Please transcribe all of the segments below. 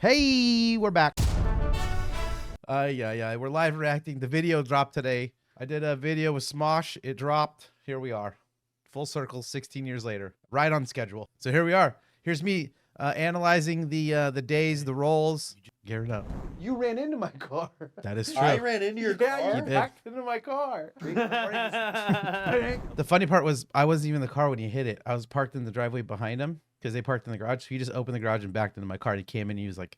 Hey, we're back. Yeah, we're live reacting. The video dropped today. I did a video with Smosh. It dropped. Here we are. Full circle 16 years later. Right on schedule. So here we are. Here's me analyzing the days, the rolls. Gear it up. You ran into my car. That is true. I ran into your car? Yeah, you backed into my car. The funny part was I wasn't even in the car when he hit it. I was parked in the driveway behind him because they parked in the garage. So he just opened the garage and backed into my car. And he came in and he was like,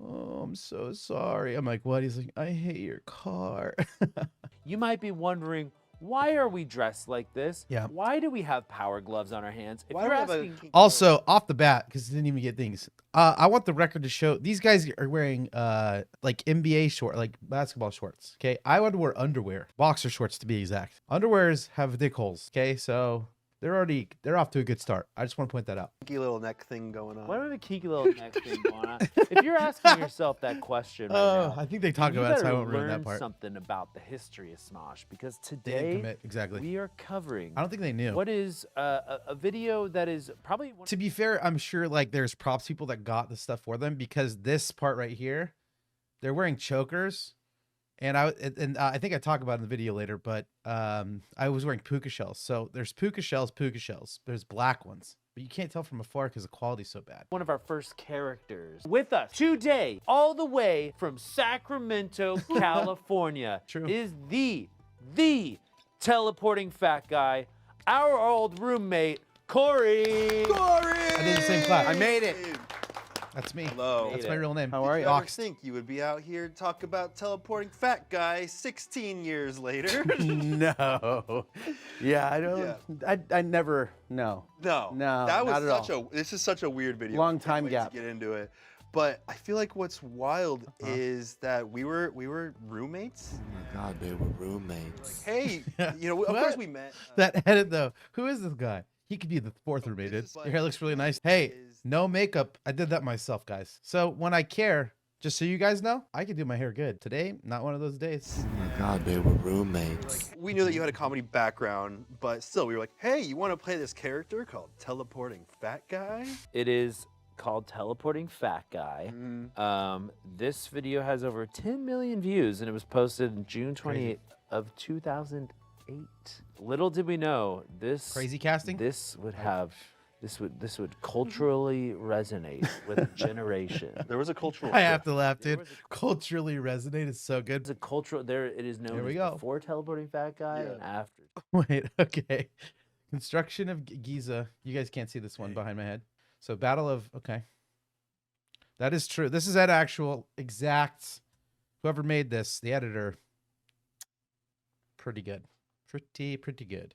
"Oh, I'm so sorry." I'm like, "What?" He's like, "I hate your car." You might be wondering, why are we dressed like this? Yeah. Why do we have power gloves on our hands? If Why you're do we have a asking, Also, off the bat, because it didn't even get things. I want the record to show these guys are wearing like NBA short, like basketball shorts. Okay, I would wear underwear, boxer shorts to be exact. Underwears have dick holes. Okay, so they're off to a good start. I just want to point that out. Kinky little neck thing going on. what are the kinky little neck thing going on? If you're asking yourself that question right now, I think they talk you about it, so I better won't ruin that learn part. something about the history of Smosh, because They didn't today commit exactly. we are covering I don't think they knew. what is a video that is probably one To be fair, I'm sure like there's props people that got the stuff for them because this part right here, they're wearing chokers, and I think I talk about it in the video later, but I was wearing puka shells. So there's puka shells. There's black ones, but you can't tell from afar because the quality's so bad. one of our first characters with us today, all the way from Sacramento, California, True. is the teleporting fat guy, our old roommate, Corey. I did the same clap. I made it. That's me. Hello. That's Made my it. real name. How are you? Did you ever Boxed. think you would be out here to talk about teleporting fat guy 16 years later? No. Yeah, I don't. I never. No. No. No, That not was at such a. This is such a weird video. Long I can't time wait gap. to get into it. But I feel like what's wild is that we were roommates. Oh my God, they were roommates. Hey, you know, of What? course we met. That edit though. Who is this guy? He could be the fourth roommate. This is Your like- hair looks really nice. Hey, is- no makeup. I did that myself, guys. So when I care, just so you guys know, I can do my hair good. Today, not one of those days. Oh my God, they were roommates. We knew that you had a comedy background, but still, we were like, hey, you want to play this character called teleporting fat guy? It is called Teleporting Fat Guy. This video has over 10 million views, and it was posted in June 28th of 2008. Little did we know this Crazy casting? This would have this would culturally resonate with a generation. There was a cultural. I have shift. to laugh, There dude. was Culturally resonate is so It's good. a cultural. There it is known There we as go. before Teleporting Fat Guy Yeah. and after. Wait, okay. Construction of Giza. You guys can't see this one behind my head. So Battle of, okay. That is true. This is that actual exact, whoever made this, the editor, pretty good. Pretty good.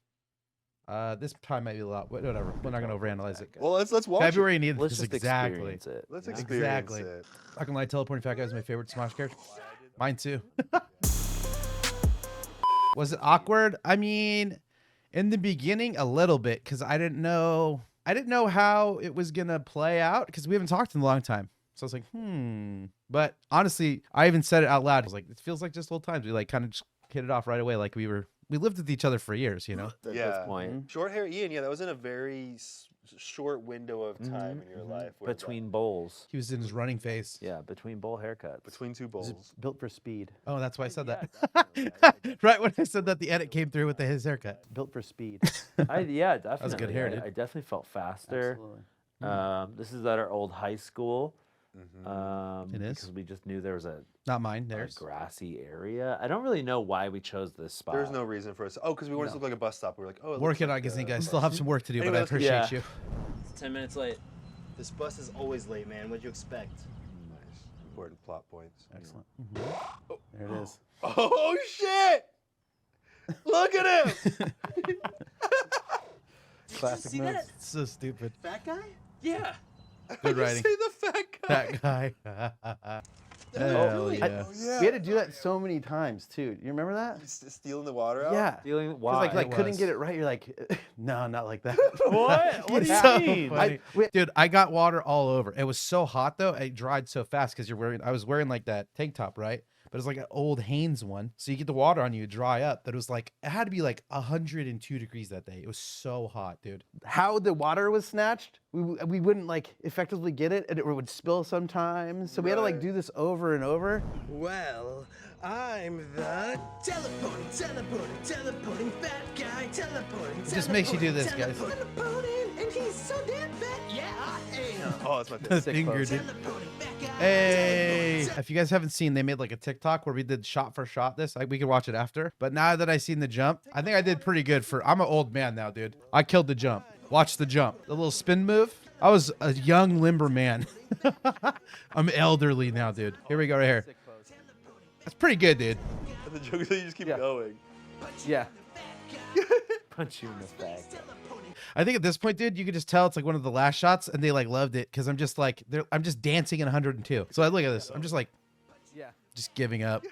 This time might be a lot, whatever. We're not going to overanalyze it. Well, let's watch. February needed Let's this just exactly. experience it. Let's you know? experience Exactly. it. Not gonna lie, teleporting fat guy is my favorite Smosh character. Mine too. Was it awkward? I mean, in the beginning, a little bit, because I didn't know how it was gonna play out, because we haven't talked in a long time. So I was like, But honestly, I even said it out loud. I was like, it feels like just old times. We like kind of just hit it off right away, like we lived with each other for years, you know. At Yeah. this point, Short hair Ian, yeah, that was in a very short window of time in your life. where between bowls. He was in his running phase. Yeah, between bowl haircuts. between two bowls. Built for speed. Oh, that's why I said Yeah, that. Right when I said that, the edit came through with his haircut. Built for speed. Yeah, definitely. was good hair, I- dude. I definitely felt faster. Absolutely. This is at our old high school. It is? Because we just knew there was a Not mine. Theirs. grassy area. I don't really know why we chose this spot. There's no reason for us. Oh, because we wanted to look like a bus stop. We were like, oh, it looks Working like on it, a guys. bus. Still have some work to do, Anyway, but I let's- appreciate yeah. you. 10 minutes late. This bus is always late, man. What'd you expect? Nice. Important plot points. Excellent. There it is. Oh shit! Look at him. Classic see moves. that? So stupid. Fat guy? Yeah. Good You writing. Say the fat guy. That guy. Hell really? yeah. Yeah. We had to do that so many times too. You remember that? Stealing the water out. Yeah. Feeling 'Cause, why? like It couldn't was. get it right. You're like, no, not like that. What? What do you It's so mean? funny. Dude, I got water all over. It was so hot though. It dried so fast because I was wearing like that tank top, right? but it's like an old Hanes one. So you get the water on you, dry up. That it was like, it had to be like 102 degrees that day. It was so hot, dude. How the water was snatched, we wouldn't like effectively get it, and it would spill sometimes. So we had to like do this over and over. Well, I'm the teleporting fat guy, teleporting. It just makes you do this, guys. Teleporting, and he's so damn fat. Yeah, I am. Oh, that's my favorite. Finger, dude. Teleporting fat guy. Hey, if you guys haven't seen, they made like a TikTok where we did shot for shot this. We could watch it after. But now that I seen the jump, I think I did pretty good for. I'm an old man now, dude. I killed the jump. Watch the jump. The little spin move. I was a young limber man. I'm elderly now, dude. Here we go, right here. That's pretty good, dude. The joke is that you just keep going. Yeah. Punch you in the back. I think at this point, dude, you could just tell it's like one of the last shots, and they like loved it because I'm just like I'm just dancing in 102. So I look at this. I'm just like, just giving up.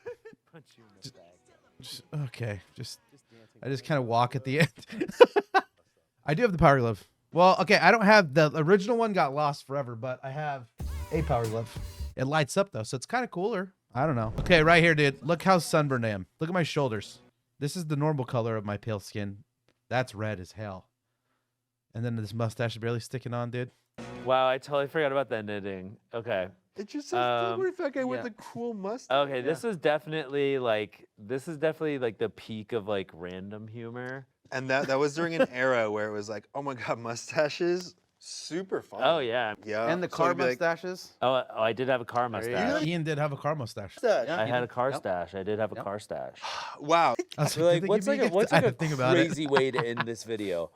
Punch you in the back. Okay, I just kind of walk at the end. I do have the power glove. Well, okay, I don't have the original one. Got lost forever, but I have a power glove. It lights up though, so it's kind of cooler. I don't know. Okay, right here, dude. Look how sunburned I am. Look at my shoulders. This is the normal color of my pale skin. That's red as hell. And then this mustache is barely sticking on, dude. Wow, I totally forgot about that knitting. Okay. It just says teleporting fat guy with the cool mustache. Okay, this is definitely like the peak of like random humor. And that was during an era where it was like, oh my god, mustaches, super fun. Oh yeah. Yeah. And the So car it'd be like, mustaches. Oh, I did have a car mustache. Ian did have a car mustache. I had a car stash. I did have a car stash. wow. I was We're like, did what's they like give a, me what's I like had a to think about it. crazy way to end this video?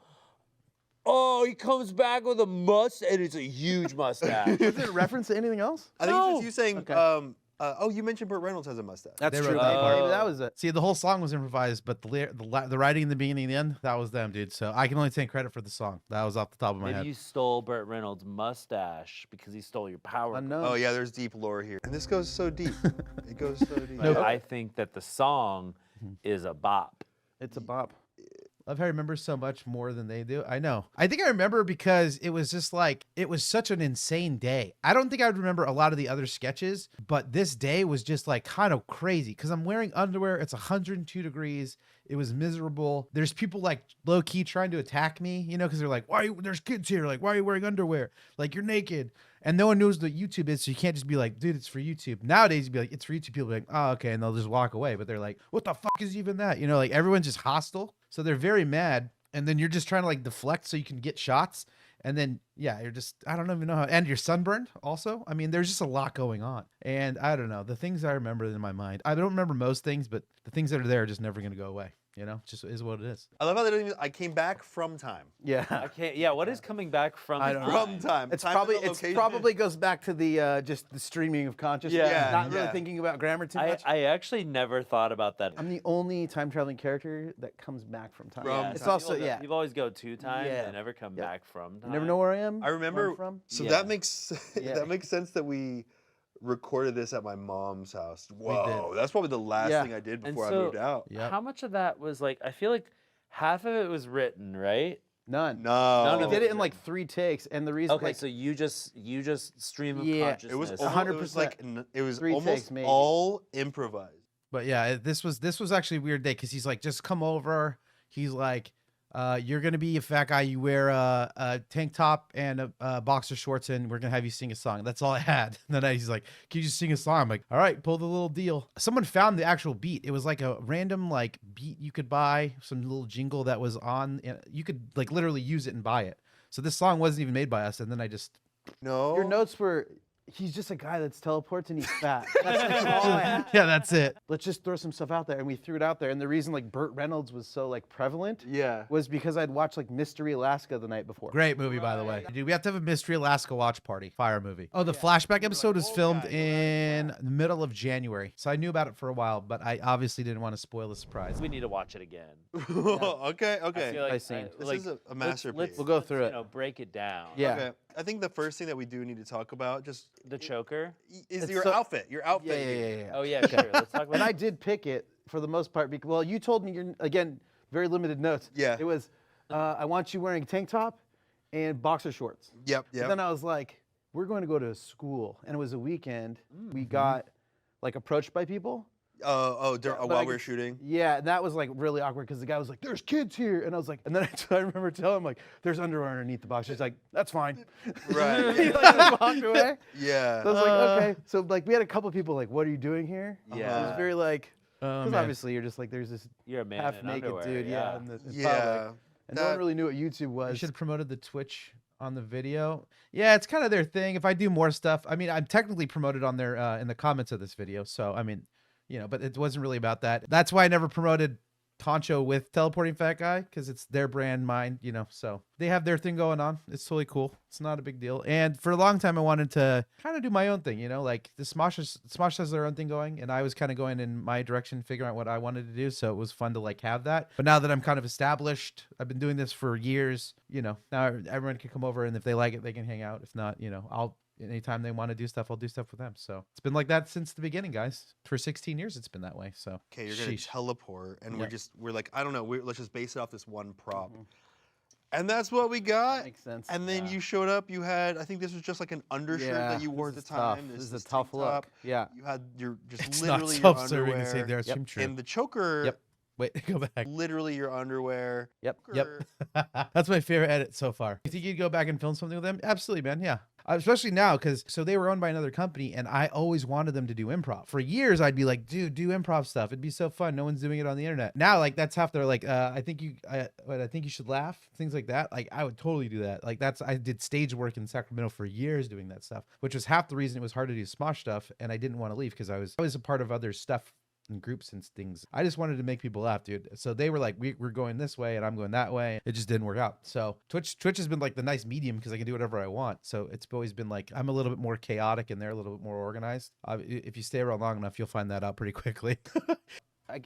Oh, he comes back with a mustache, and it's a huge mustache. Is it a reference to anything else? I think it's No. just you saying, Okay. oh, you mentioned Burt Reynolds has a mustache. That's They true. wrote that part. Maybe that was it. See, the whole song was improvised, but the writing in the beginning and the end, that was them, dude. So I can only take credit for the song. That was off the top of my Maybe head. you stole Burt Reynolds' mustache because he stole your power. Unknown. Oh yeah, there's deep lore here. And this goes so deep. It goes so deep. But I think that the song is a bop. It's a bop. Love how I remember so much more than they do. I know. I think I remember because it was just like, it was such an insane day. I don't think I would remember a lot of the other sketches, but this day was just like kind of crazy because I'm wearing underwear. It's 102 degrees. It was miserable. There's people like low key trying to attack me, you know, because they're like, there's kids here. Like, why are you wearing underwear? Like, you're naked. And no one knows what YouTube is, so you can't just be like, dude, it's for YouTube. Nowadays, you'd be like, it's for YouTube. People be like, oh, okay, and they'll just walk away. But they're like, what the fuck is even that? You know, like everyone's just hostile. So they're very mad. And then you're just trying to like deflect so you can get shots. And then, yeah, you're just, I don't even know how, and you're sunburned also. I mean, there's just a lot going on. And I don't know, the things I remember in my mind, I don't remember most things, but the things that are there are just never going to go away. You know, it just is what it is. I love how they don't even, I came back from time. Yeah. I can't. Yeah, what is coming back from? I don't know. From time. It's Time probably is a location. probably goes back to the just the streaming of consciousness. Yeah, Not really yeah. thinking about grammar too much. I actually never thought about that. I'm the only time traveling character that comes back from time. From It's time. also People always go 2 times. Yeah. They never come Yep. back from time. You never know where I am. I remember. where I'm from. So Yeah. that makes Yeah. that makes sense that we recorded this at my mom's house. Whoa, did. that's probably the last Yeah. thing I did And before I so- moved out. Yep. How much of that was like? I feel like half of it was written, right? None. No. None We of did it it in like 3 takes, and the reason. Okay, like, so you just stream of Yeah. consciousness. It was 100%. It was like it was 3 almost takes, maybe. all improvised. But yeah, this was actually a weird day because he's like, just come over. He's like, you're gonna be a fat guy. You wear a tank top and a boxer shorts, and we're gonna have you sing a song. That's all I had. And then he's like, can you just sing a song? I'm like, all right, pull the little deal. Someone found the actual beat. It was like a random like beat you could buy, some little jingle that was on. You could like literally use it and buy it. So this song wasn't even made by us. And then I just No. your notes were, he's just a guy that's teleports and he's fat. That's all I had. yeah, that's it. Let's just throw some stuff out there, and we threw it out there. And the reason like Burt Reynolds was so like prevalent Yeah. was because I'd watched like Mystery Alaska the night before. Great movie, by the way. Dude, we have to have a Mystery Alaska watch party. Fire movie. Oh, the flashback episode was filmed in the middle of January. So I knew about it for a while, but I obviously didn't want to spoil the surprise. We need to watch it again. Okay. I Okay. feel like, I've seen. This like, is a let's- masterpiece. We'll go through it. You know, break it down. Yeah. Okay. I think the first thing that we do need to talk about just The choker. is It's your so- outfit. Your outfit. Yeah. Oh yeah, sure. Let's talk about. And I did pick it for the most part because, well, you told me you're, again, very limited notes. Yeah. It was, I want you wearing a tank top and boxer shorts. Yep. And Yep. then I was like, we're going to go to school. And it was a weekend. We got like approached by people. While I we were could- shooting. Yeah, and that was like really awkward because the guy was like, "There's kids here," and I was like, and then I remember telling him like, "There's underwear underneath the box." He's like, "That's fine." Right. He like just walked away. Yeah. So I was like, okay. So like we had a couple people like, "What are you doing here?" It Yeah. was very like, Oh, because man. obviously you're just like, there's this You're a man half in naked underwear, dude, yeah. in public. Yeah. And no one really knew what YouTube was. You should have promoted the Twitch on the video. Yeah, it's kind of their thing. If I do more stuff, I mean, I'm technically promoted on their in the comments of this video. So I mean, you know, but it wasn't really about that. That's why I never promoted Honcho with Teleporting Fat Guy, because it's their brand, mine, you know. So they have their thing going on. It's totally cool. It's not a big deal. And for a long time, I wanted to kind of do my own thing, you know, like the Smosh has their own thing going, and I was kind of going in my direction, figuring out what I wanted to do. So it was fun to like have that. But now that I'm kind of established, I've been doing this for years, you know, now everyone can come over, and if they like it, they can hang out. If not, you know, anytime they want to do stuff, I'll do stuff with them. So it's been like that since the beginning, guys. For 16 years, it's been that way. So Okay, you're gonna sheesh. teleport, and Yeah. we're like, I don't know, let's just base it off this one prop. And that's what we got. Makes sense. And then you showed up. You had, I think this was just like an undershirt that you wore at the time. This is this a tough tank look. top. Yeah. You had your just It's not literally your self-serving to say underwear. there's some true. And the choker. Yep. Wait, go back. Literally your underwear. Yep. Choker. That's my favorite edit so far. You think you'd go back and film something with them? Absolutely, man. Yeah. Especially now, because so they were owned by another company, and I always wanted them to do improv. For years, I'd be like, dude, do improv stuff. It'd be so fun. No one's doing it on the internet. Now, like, that's half their like, I think you should laugh, things like that. Like, I would totally do that. Like, I did stage work in Sacramento for years doing that stuff, which was half the reason it was hard to do Smosh stuff, and I didn't want to leave because I was a part of other stuff in groups and things. I just wanted to make people laugh, dude. So they were like, we're going this way and I'm going that way. It just didn't work out. So Twitch has been like the nice medium because I can do whatever I want. So it's always been like, I'm a little bit more chaotic and they're a little bit more organized. If you stay around long enough, you'll find that out pretty quickly.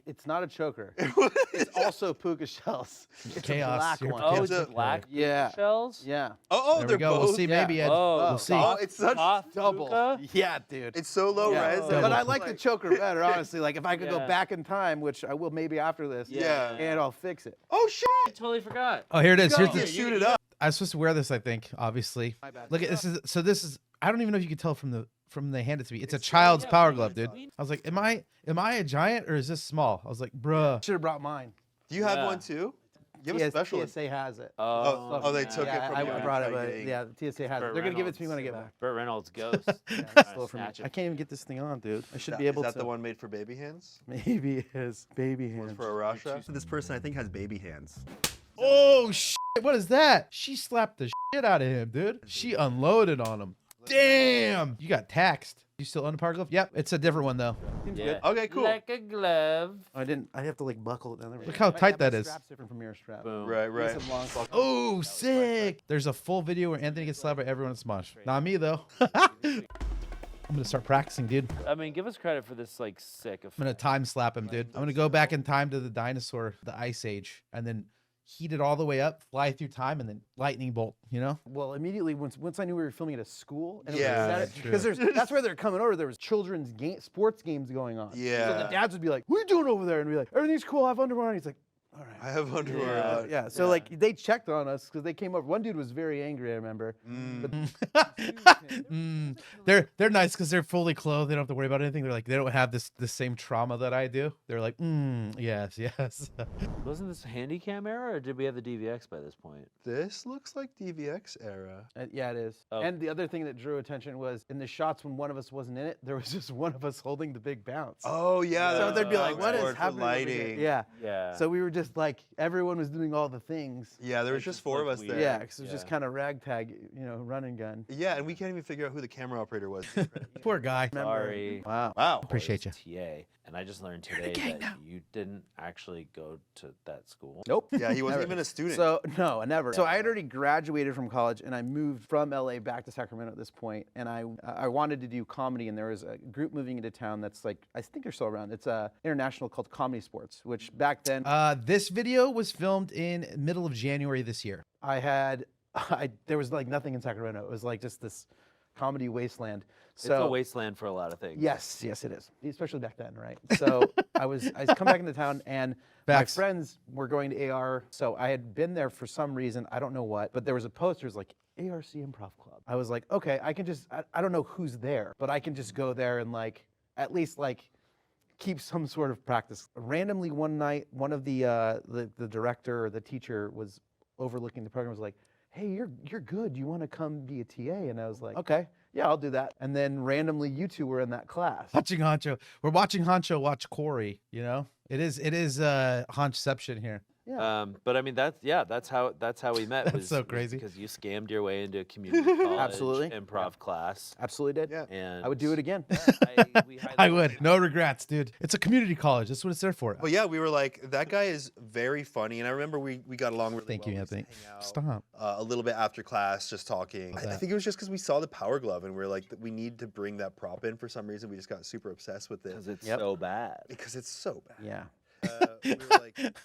It's not a choker. It's also puka shells. It's Chaos. a black You're one. Oh, It's it's a- black Yeah. shells? Yeah. Oh, There they're we go. both. We'll see. Maybe Ed. Whoa. We'll see. Oh, it's such Soft Double. puka? Yeah, dude. It's so low Yeah. res. Oh. that But I it's like the choker better, honestly. Like if I could go Yeah. back in time, which I will maybe after this, Yeah. and I'll fix it. Oh shit! I totally forgot. Oh, here it is. Go, Here's yeah, the, shoot it up. I was supposed to wear this, I think, obviously. My bad. Look at this. This is, I don't even know if you could tell from they handed it to me. It's a child's power glove, dude. I was like, am I a giant or is this small? I was like, bruh. Should have brought mine. Do you have Yeah. one too? You have a special. TSA has it. Oh, they yeah. took yeah, it from I you. brought it, Tried but getting- yeah, the TSA has it. Burt They're gonna give it to me when I Reynolds. get back. Burt Reynolds ghost. Stole from me. Snatch it. I can't even get this thing on, dude. I should Is be able that to. the one made for baby hands? Maybe it is baby One hands. for Arasha? This person I think has baby hands. Oh, shit. What is that? She slapped the shit out of him, dude. She unloaded on him. Damn. You got taxed. You still own a power glove? Yep. It's a different one, though. Yeah. Okay, cool. Like a glove. I didn't. I have to like buckle it down there. Look how tight that is. Strap's different from your strap. Boom. Right, right. Some long buckle. Oh, sick. There's a full video where Anthony gets slapped by everyone at Smosh. Not me, though. I'm going to start practicing, dude. I mean, give us credit for this, like, sick effect. I'm going to time slap him, dude. I'm going to go back in time to the dinosaur, the Ice Age, and then heat it all the way up, fly through time, and then lightning bolt, you know? Well, immediately once I knew we were filming at a school, and Yeah, that's true. because that's where they're coming over. There was children's sports games going on. So Yeah. the dads would be like, "What are you doing over there?" And be like, "Everything's cool. I have underwear on." He's like, "All right." I have underwear Yeah. on. Yeah. So like they checked on us because they came over. One dude was very angry. I remember. They're nice because they're fully clothed. They don't have to worry about anything. They're like, they don't have the same trauma that I do. They're like, yes. Wasn't this Handycam era, or did we have the DVX by this point? This looks like DVX era. Yeah, it is. Oh. And the other thing that drew attention was in the shots when one of us wasn't in it, there was just one of us holding the big bounce. Oh yeah. So they'd be like, the "What is board for happening?" over here?" lighting. Yeah. Yeah. So we were just like, everyone was doing all the things. Yeah, there was It just just 4 of looked us weird. there. Yeah, because it was just Yeah. kind of ragtag, run and gun. Yeah, and we can't even figure out who the camera operator was. Poor guy. Sorry. Wow. Wow. Appreciate you. TA. And I just learned today that you didn't actually go to that school. Nope. Yeah, he wasn't Never. even a student. So no, never. So I had already graduated from college, and I moved from LA back to Sacramento at this point. And I wanted to do comedy, and there was a group moving into town that's like, I think they're still around. It's international called Comedy Sports, which back then This video was filmed in middle of January this year. there was like nothing in Sacramento. It was like just this comedy wasteland. It's So a wasteland for a lot of things. yes, it is, especially back then, right? So I come back into town, and Facts. my friends were going to AR. So I had been there for some reason, I don't know what, but there was a poster, it was like ARC Improv Club. I was like, okay, I can just, I don't know who's there, but I can just go there and like at least like keep some sort of practice. Randomly one night, one of the director or the teacher was overlooking the program, was like, hey, you're good. You want to come be a TA? And I was like, okay, yeah, I'll do that. And then randomly you two were in that class. Watching Honcho. We're watching Honcho watch Corey, you know? It is Honchception here. Yeah. But I mean, that's how we met. That's so crazy. Because you scammed your way into a community college Absolutely. improv class. Absolutely did. Yeah. And I would do it again. we highly I would. recommend- No regrets, dude. It's a community college. That's what it's there for. But yeah, we were like, that guy is very funny, and I remember we got along really Thank well. you, We used to Anthony. hang out, Stop. a little bit after class, just talking. I that? think it was just because we saw the Power Glove, and we are like, we need to bring that prop in for some reason. We just got super obsessed with it Because it's Yep. so bad. because it's so bad. Yeah. We were like,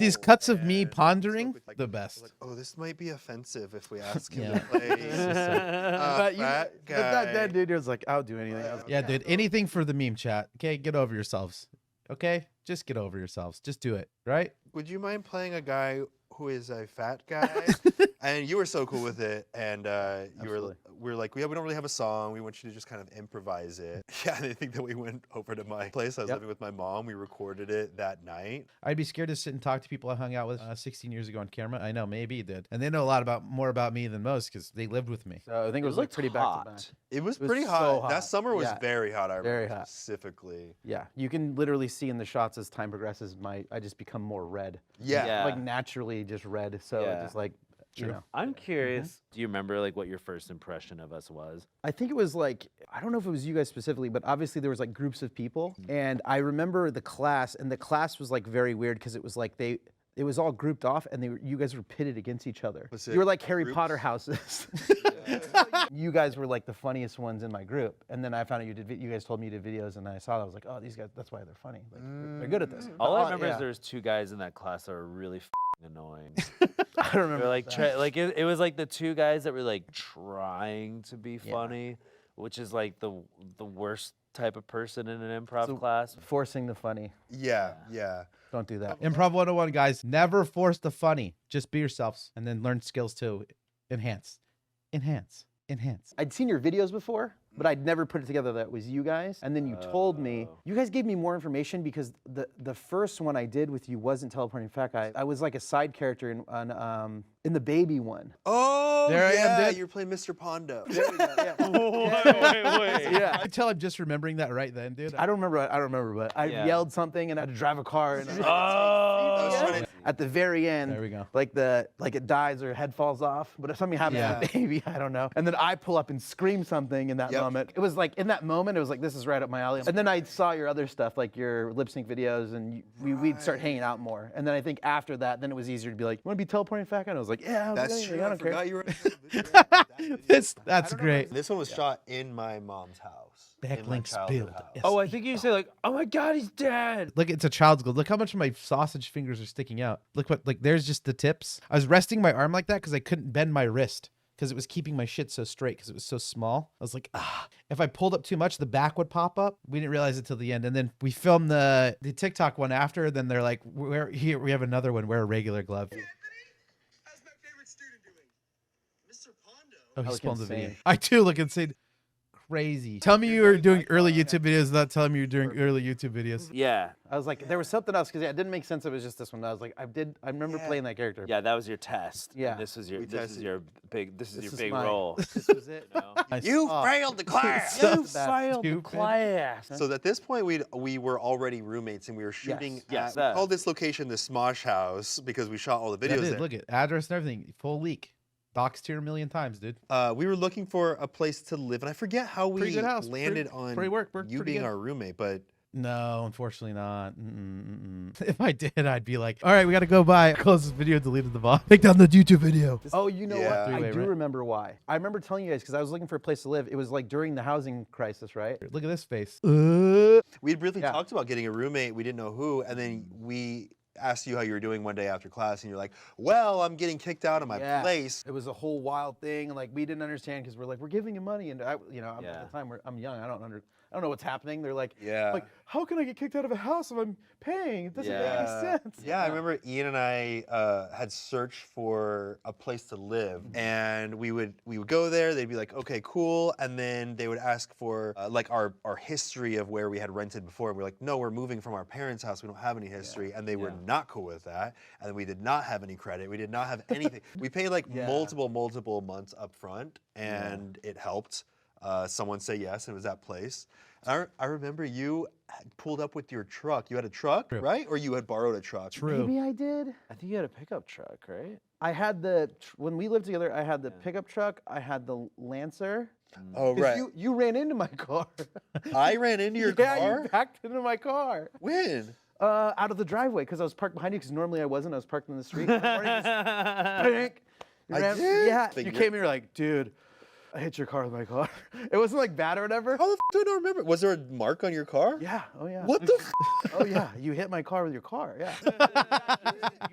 These "Cool," cuts of me and we pondering, spoke with, the I was best. like, oh, this might be offensive if we ask him Yeah. to play. But fat back guy. then, dude, it was like, I'll do anything. I was like, Yeah, dude. Anything for the meme chat. Okay, get over yourselves. Okay, just get over yourselves. Just do it. Right? Would you mind playing a guy who is a fat guy? And you were so cool with it, and we were like, we don't really have a song. We want you to just kind of improvise it. Yeah, and I think that we went over to my place. I was Yep. living with my mom. We recorded it that night. I'd be scared to sit and talk to people I hung out with 16 years ago on camera. I know, maybe you did. And they know a lot more about me than most because they lived with me. So I think it was like pretty back to back. It was was pretty so hot. hot. That summer was Yeah. very hot. I remember Very hot. specifically. Yeah, you can literally see in the shots as time progresses, I just become more red. Yeah. Yeah. Like naturally just red. So Yeah. just like, you know. I'm curious. Do you remember like what your first impression of us was? I think it was like, I don't know if it was you guys specifically, but obviously there was like groups of people. And I remember the class, and the class was like very weird because it was like it was all grouped off, and you guys were pitted against each other. Was You were it like Harry groups? Potter houses. You guys were like the funniest ones in my group. And then I found out you guys told me you did videos, and I saw that. I was like, oh, these guys, that's why they're funny. Like, they're good at this. All I But, remember yeah. is there was two guys in that class that were really annoying. I don't They remember. were like, that. it was like the two guys that were like trying to be funny, which is like the worst type of person in an improv So- class. Forcing the funny. Yeah. Yeah. Don't do that. Improv 101, guys. Never force the funny. Just be yourselves and then learn skills to enhance. Enhance. Enhance. I'd seen your videos before, but I'd never put it together that it was you guys. And then you told me, you guys gave me more information because the first one I did with you wasn't Teleporting Fat Guy. I was like a side character in the baby one. Oh, There I am, yeah. dude. You're playing Mr. Pondo. Yeah. I tell I'm just remembering that right then, dude. I don't remember, but I Yeah. yelled something and I had to drive a car. And I was trying to- at the very end, There we go. like it dies or head falls off, but if something happens to the baby, I don't know. And then I pull up and scream something in that Yep. moment. It was like in that moment, it was like this is right up my alley. And then I saw your other stuff, like your lip sync videos, and we'd start hanging out more. And then I think after that, then it was easier to be like, "Want to be Teleporting Fat Guy?" And I was like, "Yeah, I'm That's like, true. I I don't care." forgot you were in that video. That's great. This one was shot in my mom's house. in my Backlinks childhood build. house. Oh, I think you say like, oh my God, he's dead. Look, it's a child's glove. Look how much of my sausage fingers are sticking out. Look what, like, there's just the tips. I was resting my arm like that because I couldn't bend my wrist because it was keeping my shit so straight because it was so small. I was like, if I pulled up too much, the back would pop up. We didn't realize it till the end. And then we filmed the TikTok one after. Then they're like, here, we have another one. Wear a regular glove. How's my favorite student doing? Mr. Pondo. Oh, he look spawned the video. insane. I too look insane. Crazy. Tell me you were doing early YouTube videos, not telling me you're doing early YouTube videos. Yeah, I was like, there was something else because it didn't make sense. It was just this one. I was like, I remember playing that character. yeah, that was your test. And Yeah. this is your We this is tested your big this is This your is big mine. role. This was it. You know? You Oh. failed the class. So You bad. failed the Stupid. class. So at this point, we were already roommates, and we were shooting Yes. at we called this location the Smosh house because we shot all the Yeah, videos dude, there. look at address and everything. Full leak. Doxed here a million times, dude. We were looking for a place to live, and I forget how we Pretty good house. landed Pretty- on pretty work, worked you pretty being good. our roommate. But No, unfortunately not. If I did, I'd be like, all right, we got to go by. Close this video, deleted the VOD. Take down the YouTube video. Oh, you know Yeah. what? I Three-way, do right? remember why. I remember telling you guys because I was looking for a place to live. It was like during the housing crisis, right? Look at this face. we'd really Yeah. talked about getting a roommate. We didn't know who, and then we asked you how you were doing one day after class, and you're like, "Well, I'm getting kicked out of my Yeah. place." It was a whole wild thing, and like we didn't understand because we're like we're giving you money, and I, Yeah. at the time I'm young, I I don't know what's happening. They're like, Yeah. like, how can I get kicked out of a house if I'm paying? It doesn't make any sense. Yeah, I remember Ian and I had searched for a place to live, and we would go there. They'd be like, "Okay, cool," and then they would ask for like our history of where we had rented before. And we're like, "No, we're moving from our parents' house. We don't have any history," and they were not cool with that. And we did not have any credit. We did not have anything. We paid like multiple months up front, and it helped. Someone say yes, and it was that place. I remember you pulled up with your truck. You had a truck, right? Or you had borrowed a truck? True. Maybe I did. I think you had a pickup truck, right? I had when we lived together, I had the pickup truck, I had the Lancer. Oh, 'Cause right. You ran into my car. I ran into your Yeah, car? you backed into my car. When? Out of the driveway, because I was parked behind you, because normally I wasn't. I was parked in the street. Bank. You I ran- did? Yeah, But you you're- came in, you're like, dude, I hit your car with my car. It wasn't like bad or whatever. How the do I not remember? Was there a mark on your car? Yeah, oh yeah. What the Oh yeah, you hit my car with your car, yeah. You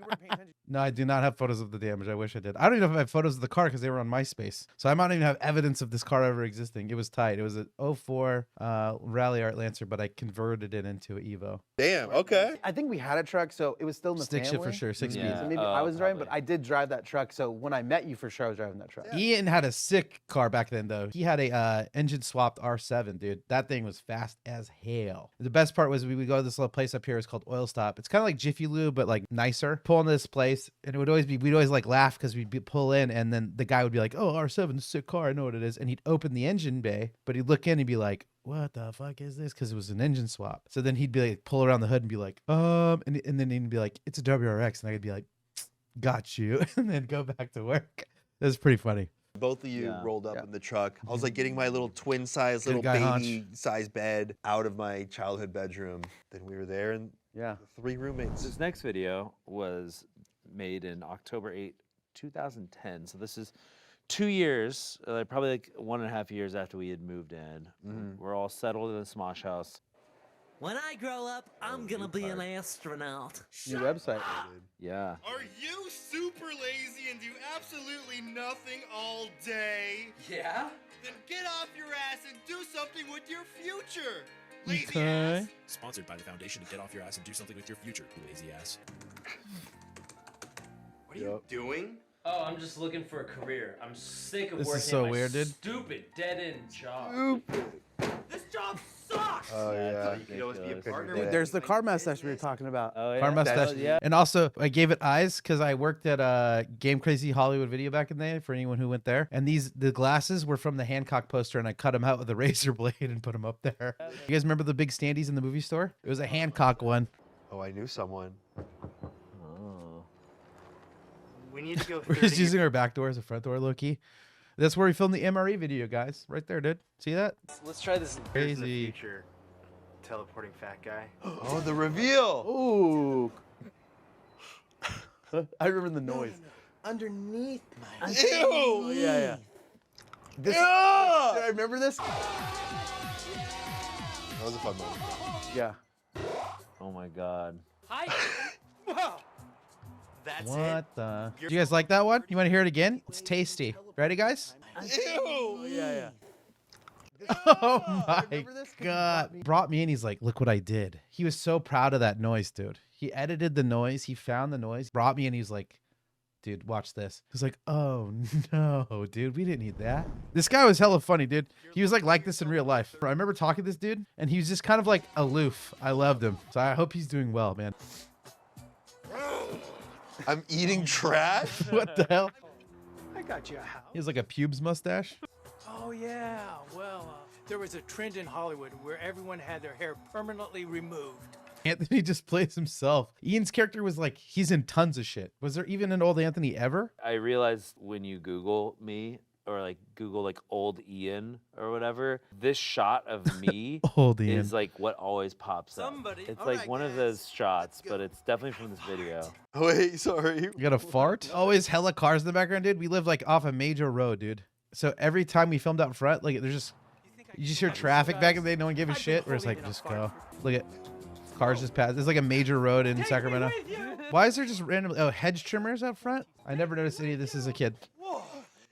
weren't paying attention. No, I do not have photos of the damage. I wish I did. I don't even know if I have photos of the car because they were on MySpace. So I might not even have evidence of this car ever existing. It was tight. It was a 04 Rally Art Lancer, but I converted it into an Evo. Damn, okay. I think we had a truck, so it was still in the Stick family. shift for sure, 6 speed. So maybe Oh, I was driving, but probably. I did drive that truck. So when I met you, for sure, I was driving that truck. Ian had a sick car back then, though. He had a engine swapped R7, dude. That thing was fast as hell. The best part was we would go to this little place up here. It's called Oil Stop. It's kind of like Jiffy Lube, but like nicer. Pull into this place, and it would always be, we'd always like laugh because we'd pull in, and then the guy would be like, "Oh, R7, a sick car. I know what it is." And he'd open the engine bay, but he'd look in and be like, "What the fuck is this?" Because it was an engine swap. So then he'd be like, pull around the hood and be like, and then he'd be like, "It's a WRX," and I'd be like, "Got you," and then go back to work. It was pretty funny. Both of you rolled up in the truck. I was like getting my little twin size, little guy, baby size bed out of my childhood bedroom. Then we were there, and Yeah. the 3 roommates. This next video was made in October 8, 2010. So this is 2 years, probably like 1.5 years after we had moved in. We're all settled in the Smosh house. When I grow up, I'm gonna be an astronaut. New website. Yeah. Are you super lazy and do absolutely nothing all day? Yeah? Then get off your ass and do something with your future. Lazy Okay. ass. Sponsored by the foundation to get off your ass and do something with your future, you lazy ass. What are you doing? Oh, I'm just looking for a career. I'm sick of This is working so at my weird, dude. stupid dead-end job. This job sucks! Oh, yeah. You could always be a partner Dude, with there's the car mustache we were talking about. Oh, yeah. Car mustache. Yeah. And also, I gave it eyes because I worked at Game Crazy Hollywood Video back in the day for anyone who went there. And the glasses were from the Hancock poster, and I cut them out with a razor blade and put them up there. You guys remember the big standees in the movie store? It was a Hancock one. Oh, I knew someone. We need to go We're 30 just using our back door as a front door, low key. That's where we filmed the MRE video, guys. Right there, dude. See that? Let's try this in Crazy. the future. Teleporting fat guy. Oh, the reveal. Ooh. I remember the noise. Underneath my Ew. Oh, yeah. This, Yeah. Did I remember this? That was a fun moment. Yeah. Oh my God. That's What the? Do you guys like that one? You want to hear it again? It's tasty. Ready, guys? Ew. Yeah. Oh my remember this? 'Cause he God. Brought me in. He's like, look what I did. He was so proud of that noise, dude. He edited the noise. He found the noise. Brought me in. He's like, dude, watch this. He's like, oh no, dude, we didn't need that. This guy was hella funny, dude. He was like this in real life. I remember talking to this dude, and he was just kind of like aloof. I loved him. So I hope he's doing well, man. I'm eating trash? What the hell? I got you a house. He has like a pubes mustache. Oh, yeah. Well, there was a trend in Hollywood where everyone had their hair permanently removed. Anthony just plays himself. Ian's character was like, he's in tons of shit. Was there even an old Anthony ever? I realized when you Google me or like Google like old Ian or whatever, this shot of me Old Ian. is like what always pops up. It's like one of those shots, but it's definitely from this video. Wait, sorry. You got a fart? Always hella cars in the background, dude. We live like off a major road, dude. So every time we filmed out front, like there's just, you just hear traffic back in the day, no one gave a shit. We're just like, just go. Look at cars just pass. There's like a major road in Sacramento. Why is there just random hedge trimmers out front? I never noticed any of this as a kid.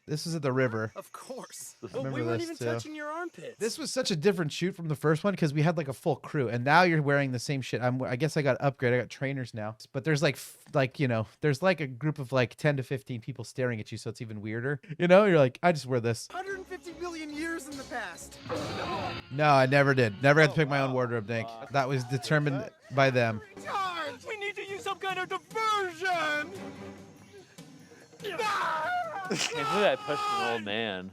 This is at the river. Of course. I Well, we remember weren't this, even too. touching your armpits. This was such a different shoot from the first one because we had like a full crew, and now you're wearing the same shit. I guess I got upgraded. I got trainers now, but there's like you know, there's like a group of like 10 to 15 people staring at you, so it's even weirder. You know, you're like, I just wear this. 150 million years in the past. No, I never did. Never had to pick my own wardrobe, Nick. That was determined by them. Charge! We need to use some kind of diversion. I can't believe I pushed an old man.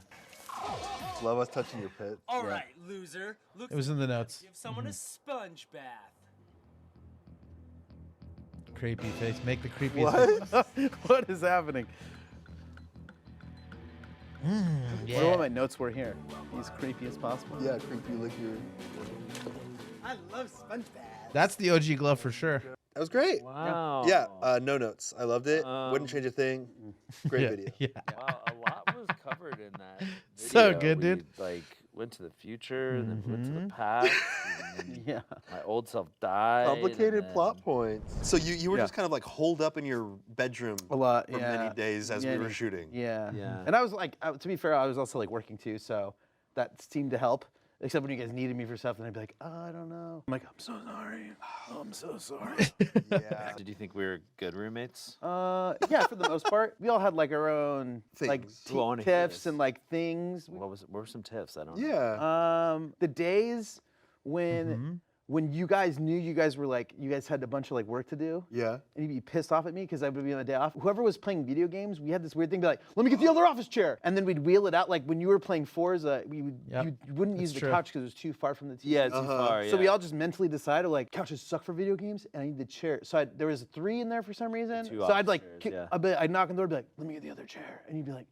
Love us touching your pit. All right, loser. Looks It was in the notes. Give someone a sponge bath. Creepy face. Make the creepiest. What? What is happening? Yeah. What my notes were here? Be as creepy as possible. Yeah, creepy like your. I love sponge baths. That's the OG glove for sure. That was great. Wow. Yeah, no notes. I loved it. Wouldn't change a thing. Great Yeah, video. Yeah. Wow, a lot was covered in that video. So good, dude. We, like, went to the future, and then went to the past. And then Yeah. my old self died. and Complicated then- plot points. So you were Yeah. just kind of like holed up in your bedroom A lot. for Yeah. many days as we were shooting. Yeah. Yeah. And I was like, to be fair, I was also like working too, so that seemed to help. Except when you guys needed me for stuff, then I'd be like, oh, I don't know. I'm like, I'm so sorry. Oh, I'm so sorry. Yeah. Did you think we were good roommates? Yeah, for the most part. We all had like our own like Things. Ooh, I wanna hear tiffs this. and like things. What were some tips? I don't know. Yeah. The days when you guys knew you guys were like, you guys had a bunch of like work to do. Yeah. And you'd be pissed off at me because I would be on the day off. Whoever was playing video games, we had this weird thing, be like, let me get the other office chair. And then we'd wheel it out. Like when you were playing Forza, you wouldn't use the true. couch because it was too far from the TV. Yeah, too far. Yeah. So we all just mentally decided like, couches suck for video games and I need the chair. So there was 3 in there for some reason. Two So I'd like, office chairs, I'd knock on the door and be like, let me get the other chair. And you'd be like,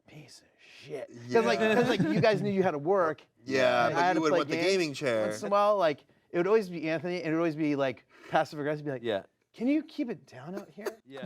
piece of shit. Because like you guys knew you had to work. Yeah, and but I had you to would play want the games. gaming chair. Once in a while, like, it would always be Anthony, and it would always be like passive aggressive, be like, Yeah. can you keep it down out here? Yeah.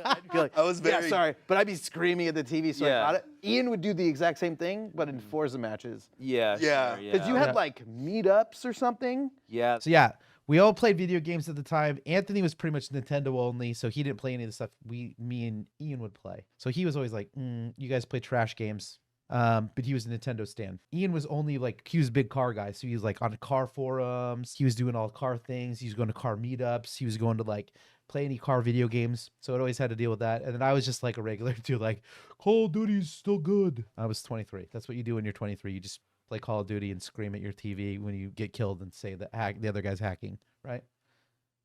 I'd be like, I was yeah, very- sorry, but I'd be screaming at the TV, so Yeah. I got it. Ian would do the exact same thing, but in Forza matches. Yeah. Yeah. Sure, Because you had like meetups or something. Yeah. So yeah, we all played video games at the time. Anthony was pretty much Nintendo only, so he didn't play any of the stuff me and Ian would play. So he was always like, you guys play trash games. But he was a Nintendo stan. Ian was only like, he was a big car guy. So he was like on car forums. He was doing all car things. He was going to car meetups. He was going to like play any car video games. So it always had to deal with that. And then I was just like a regular dude, like Call of Duty's still good. I was 23. That's what you do when you're 23. You just play Call of Duty and scream at your TV when you get killed and say that the other guy's hacking, right?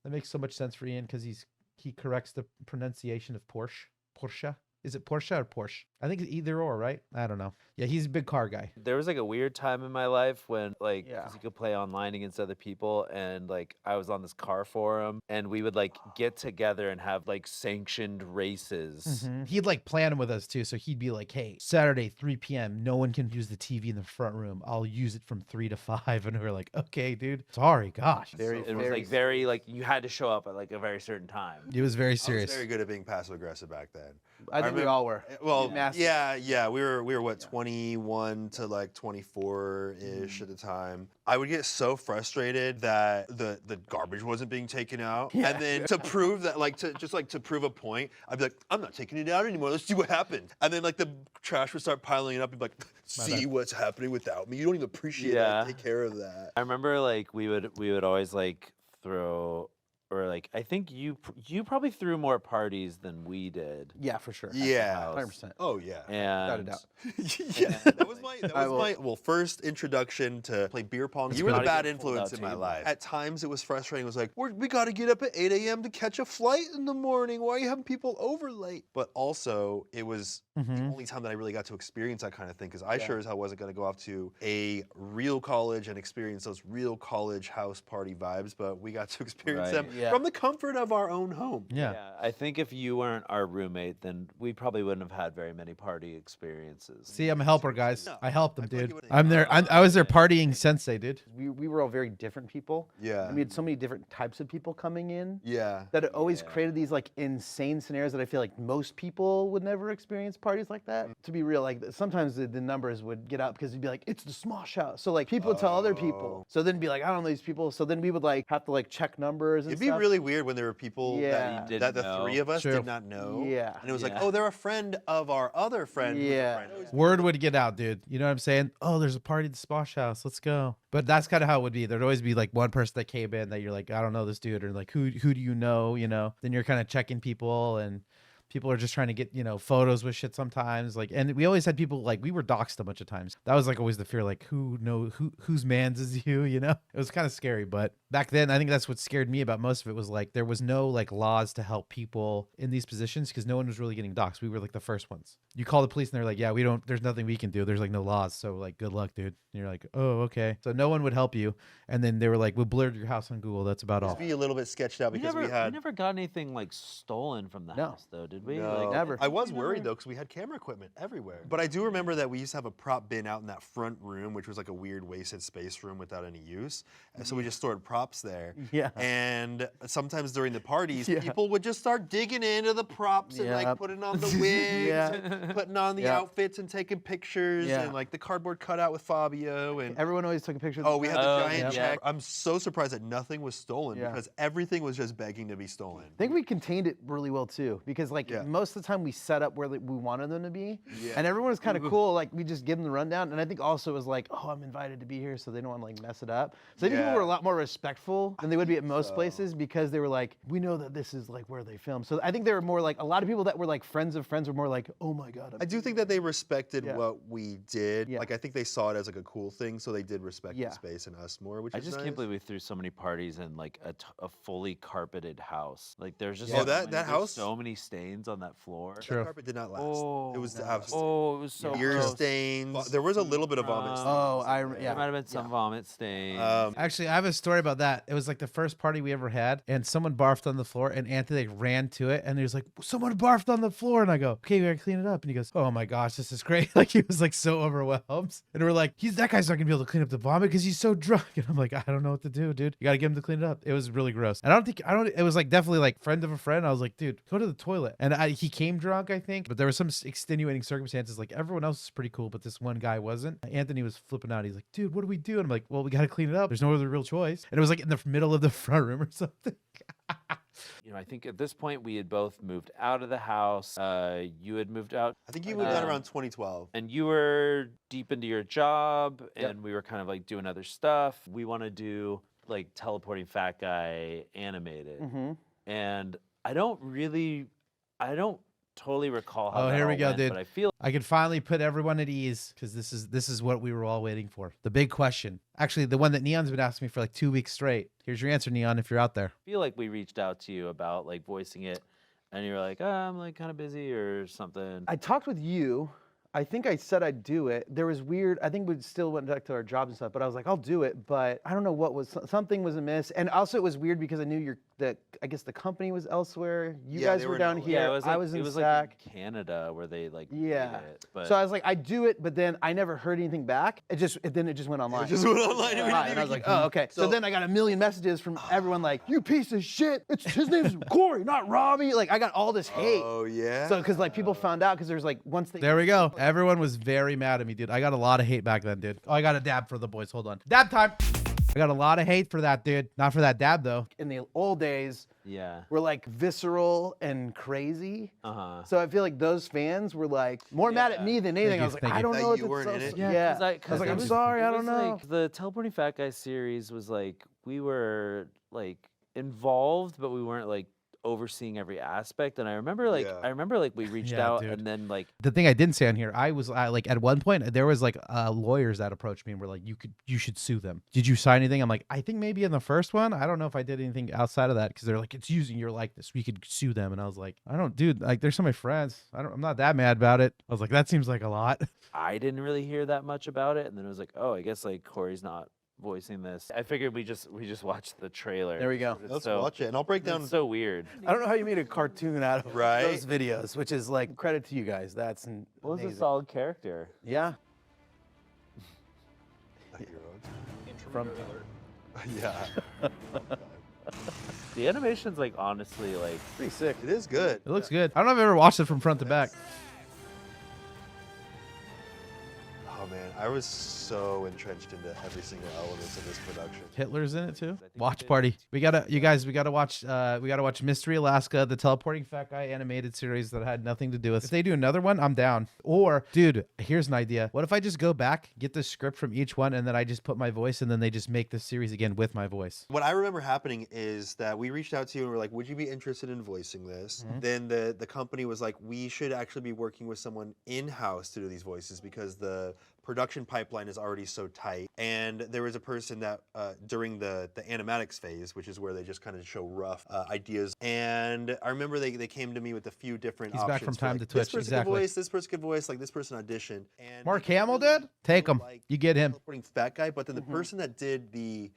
That makes so much sense for Ian because he corrects the pronunciation of Porsche. Is it Porsche or Porsche? I think it's either or, right? I don't know. Yeah, he's a big car guy. There was like a weird time in my life when like 'cause Yeah. you could play online against other people, and like I was on this car forum, and we would like get together and have like sanctioned races. He'd like plan with us too. So he'd be like, hey, Saturday, 3 p.m., no one can use the TV in the front room. I'll use it from 3 to 5. And we were like, okay, dude. Sorry, gosh. It was like very like you had to show up at like a very certain time. It was very I serious. was very good at being passive aggressive back then. I think we all were. Well, Massive. yeah, we were what 21 to like 24-ish at the time. I would get so frustrated that the garbage wasn't being taken out, and then to prove that, like to prove a point, I'd be like, I'm not taking it out anymore. Let's see what happened. And then like the trash would start piling up, and be like, see what's happening without me. You don't even appreciate Yeah. it. Take care of that. I remember like we would always like throw. Or like I think you probably threw more parties than we did. Yeah, for sure. Yeah. 100%. Oh yeah. Without a And doubt. Yeah, that was my first introduction to play beer pong. You were the Not bad even pulled influence out in my tables. life. At times it was frustrating. It was like, we got to get up at 8 a.m. to catch a flight in the morning. Why are you having people over late? But also it was the only time that I really got to experience that kind of thing, because I sure as hell wasn't going to go off to a real college and experience those real college house party vibes, but we got to experience them from the comfort of our own home. Yeah. I think if you weren't our roommate, then we probably wouldn't have had very many party experiences. See, I'm a helper, guys. No, I helped them, I feel like dude. you would've- I'm there. I was their partying sensei, dude. We were all very different people. Yeah. And we had so many different types of people coming in. Yeah. That it always created these like insane scenarios that I feel like most people would never experience parties like that. To be real, like sometimes the numbers would get up because you'd be like, it's the Smosh house. So like people would tell other people. So then be like, I don't know these people. So then we would like have to like check numbers and It'd be stuff. really weird when there were people Yeah. that the three of us True. did not know. Yeah. And it was like, Yeah. oh, they're a friend of our other friend. who's a Yeah. friend of- Word would get out, dude. You know what I'm saying? Oh, there's a party at the Smosh house. Let's go. But that's kind of how it would be. There'd always be like one person that came in that you're like, I don't know this dude, or like who do you know? You know. Then you're kind of checking people, and people are just trying to get, you know, photos with shit sometimes. Like, and we always had people like, we were doxxed a bunch of times. That was like always the fear, like whose man's is you, you know? It was kind of scary. But back then, I think that's what scared me about most of it, was like there was no like laws to help people in these positions because no one was really getting doxxed. We were like the first ones. You call the police and they're like, yeah, there's nothing we can do. There's like no laws. So like, good luck, dude. And you're like, oh, okay. So no one would help you. And then they were like, we blurred your house on Google. That's about all. Just be a little bit sketched out because we never got anything like stolen from the house though, did we? No, Like, never. I was worried though because we had camera equipment everywhere. But I do remember that we used to have a prop bin out in that front room, which was like a weird wasted space room without any use. And so we just stored props there. Yeah. And sometimes during the parties, people would just start digging into the props and like putting on the wigs, and putting on the outfits and taking pictures and like the cardboard cutout with Fabio. And everyone always took a picture. Oh, we had the giant yep. check. I'm so surprised that nothing was stolen because everything was just begging to be stolen. I think we contained it really well too, because like most of the time we set up where we wanted them to be, and everyone was kind of cool. Like we just give them the rundown, and I think also it was like, oh, I'm invited to be here, so they don't want to like mess it up. So I think people were a lot more respectful than they would be at most places, because they were like, we know that this is like where they film. So I think they were more like, a lot of people that were like friends of friends were more like, oh my god. I do think that they respected what we did. Like I think they saw it as like a cool thing, so they did respect the space and us more, which I is just nice. can't believe we threw so many parties in like a fully carpeted house. Like there's just that house, so many stains on that floor. That carpet did not last. Oh, it was it was so beer gross. stains. There was a little bit of vomit. Oh, there might have been some vomit stains. Actually, I have a story about that. It was like the first party we ever had, and someone barfed on the floor, and Anthony like ran to it, and he was like, someone barfed on the floor, and I go, okay, we gotta clean it up, and he goes, oh my gosh, this is great. Like he was like so overwhelmed, and we're like, that guy's not gonna be able to clean up the vomit because he's so drunk, and I'm like, I don't know what to do, dude. You gotta get him to clean it up. It was really gross. And it was like definitely like friend of a friend. I was like, dude, go to the toilet. And he came drunk, I think, but there was some extenuating circumstances. Like everyone else was pretty cool, but this one guy wasn't. Anthony was flipping out. He's like, dude, what do we do? And I'm like, well, we gotta clean it up. There's no other real choice. And it was like in the middle of the front room or something. You know, I think at this point we had both moved out of the house. You had moved out. I think you moved out around 2012. And you were deep into your job, and we were kind of like doing other stuff. We want to do like Teleporting Fat Guy animated. And I don't totally recall how that here we all go, went, dude. but I feel I could finally put everyone at ease, because this is what we were all waiting for. The big question. Actually, the one that Neon's been asking me for like 2 weeks straight. Here's your answer, Neon, if you're out there. like we reached out to you about like voicing it, and you were like, I'm like kind of busy or something. I talked with you. I think I said I'd do it. There was weird, I think we still went back to our jobs and stuff, but I was like, I'll do it. But I don't know what was, something was amiss. And also it was weird because I knew I guess the company was elsewhere. You guys were down here. Yeah, it was like, I was in like SAC. in Canada where they like made it. But So I was like, I'd do it, but then I never heard anything back. Then it just went online. It just went online. And I was like, oh, okay. So then I got a million messages from everyone like, you piece of shit. His name's Corey, not Robbie. Like I got all this hate. Oh yeah. So because like people found out because there's like once they. There we go. Everyone was very mad at me, dude. I got a lot of hate back then, dude. Oh, I got a dab for the boys. Hold on. Dab time. I got a lot of hate for that, dude. Not for that dab, though. In the old days, were like visceral and crazy. So I feel like those fans were like more mad at me than anything. I was like, I don't know what to say. Yeah, I was like, I'm sorry, I don't know. Like, the Teleporting Fat Guy series was like, we were like involved, but we weren't like overseeing every aspect. And I remember like we reached out, dude. and then like The thing I didn't say on here, I like at one point there was like lawyers that approached me and were like, you should sue them. Did you sign anything? I'm like, I think maybe in the first one. I don't know if I did anything outside of that, because they're like, it's using your likeness. We could sue them. And I was like, I don't, dude. Like, they're some of my friends. I'm not that mad about it. I was like, that seems like a lot. I didn't really hear that much about it. And then it was like, oh, I guess like Corey's not voicing this. I figured we just watched the trailer. There we go. Let's watch it, and I'll break down. It's so weird. I don't know how you made a cartoon out of Right? those videos, which is like credit to you guys. That's What was a amazing. solid character? Yeah. From Yeah. The animation's like honestly like Pretty sick. It is good. It looks good. I don't know if I've ever watched it from front to back. Oh man, I was so entrenched into every single element of this production. Hitler's in it too. Watch party. We gotta watch Mystery Alaska, the teleporting fat guy animated series that had nothing to do with. If they do another one, I'm down. Or, dude, here's an idea. What if I just go back, get the script from each one, and then I just put my voice, and then they just make the series again with my voice? What I remember happening is that we reached out to you and we're like, would you be interested in voicing this? Then the company was like, we should actually be working with someone in-house to do these voices because the production pipeline is already so tight. And there was a person that during the animatics phase, which is where they just kind of show rough ideas. And I remember they came to me with a few different He's options. back from time like, to Twitch. This person Exactly. could voice, this person could voice, like this person auditioned. And Mark Hamill did? Take him. like, You get him. teleporting fat guy, but then the person that did the